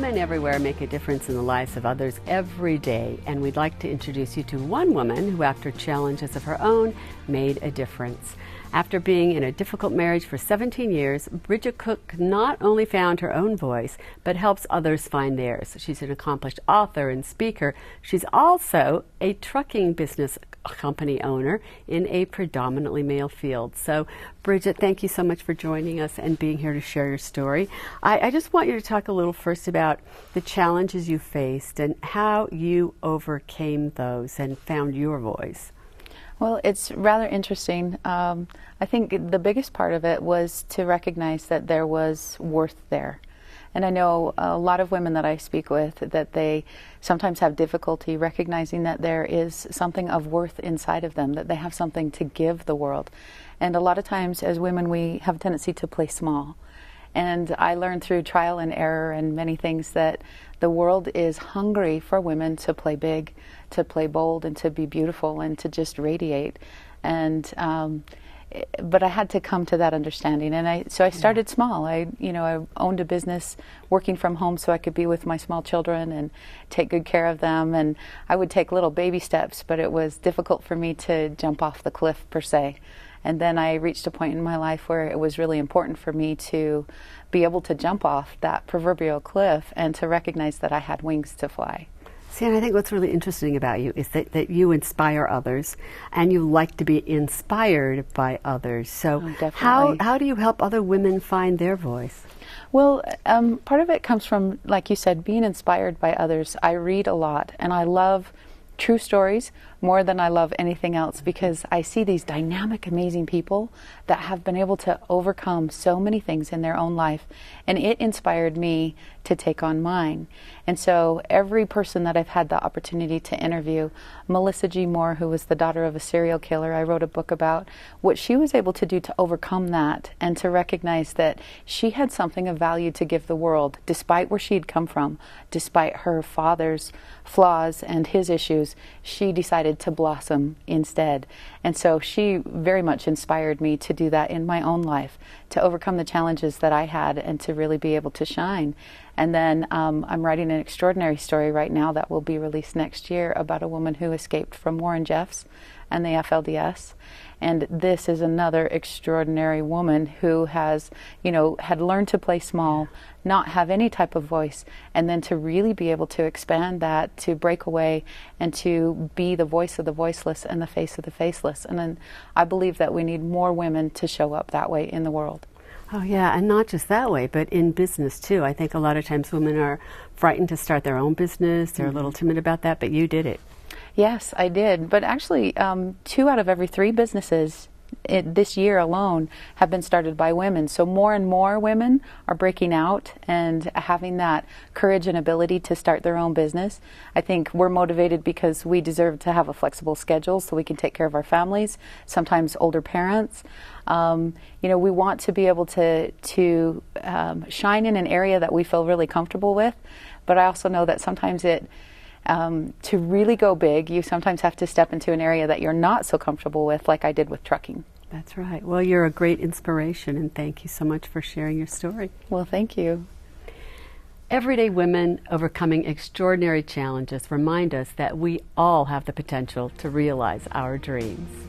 Women everywhere make a difference in the lives of others every day, and we'd like to introduce you to one woman who, after challenges of her own, made a difference. After being in a difficult marriage for 17 years, Bridget Cook not only found her own voice, but helps others find theirs. She's an accomplished author and speaker. She's also a trucking business company owner in a predominantly male field. So, Bridget, thank you so much for joining us and being here to share your story. I just want you to talk a little first about the challenges you faced and how you overcame those and found your voice. Well, it's rather interesting. I think the biggest part of it was to recognize that there was worth there. And I know a lot of women that I speak with that they sometimes have difficulty recognizing that there is something of worth inside of them, that they have something to give the world. And a lot of times as women we have a tendency to play small. And I learned through trial and error and many things that the world is hungry for women to play big, to play bold, and to be beautiful, and to just radiate. And but I had to come to that understanding, and so I started small. I owned a business working from home so I could be with my small children and take good care of them. And I would take little baby steps, but it was difficult for me to jump off the cliff per se. And then I reached a point in my life where it was really important for me to be able to jump off that proverbial cliff and to recognize that I had wings to fly. See, and I think what's really interesting about you is that you inspire others and you like to be inspired by others. So how do you help other women find their voice? Well, part of it comes from, like you said, being inspired by others. I read a lot, and I love true stories more than I love anything else, because I see these dynamic, amazing people that have been able to overcome so many things in their own life, and it inspired me to take on mine. And so every person that I've had the opportunity to interview, Melissa G. Moore, who was the daughter of a serial killer, I wrote a book about what she was able to do to overcome that and to recognize that she had something of value to give the world, despite where she had come from, despite her father's flaws and his issues. She decided to blossom instead. And so she very much inspired me to do that in my own life, to overcome the challenges that I had and to really be able to shine. And then I'm writing an extraordinary story right now that will be released next year about a woman who escaped from Warren Jeffs and the FLDS. And this is another extraordinary woman who has, had learned to play small, not have any type of voice, and then to really be able to expand that, to break away, and to be the voice of the voiceless and the face of the faceless. And then I believe that we need more women to show up that way in the world. Oh yeah, and not just that way, but in business too. I think a lot of times women are frightened to start their own business. They're a little timid about that, but you did it. Yes, I did. But actually, 2 out of every 3 businesses this year alone have been started by women. So more and more women are breaking out and having that courage and ability to start their own business. I think we're motivated because we deserve to have a flexible schedule so we can take care of our families, sometimes older parents. We want to be able to shine in an area that we feel really comfortable with, but I also know that sometimes to really go big, you sometimes have to step into an area that you're not so comfortable with, like I did with trucking. That's right. Well, you're a great inspiration, and thank you so much for sharing your story. Well, thank you. Everyday women overcoming extraordinary challenges remind us that we all have the potential to realize our dreams.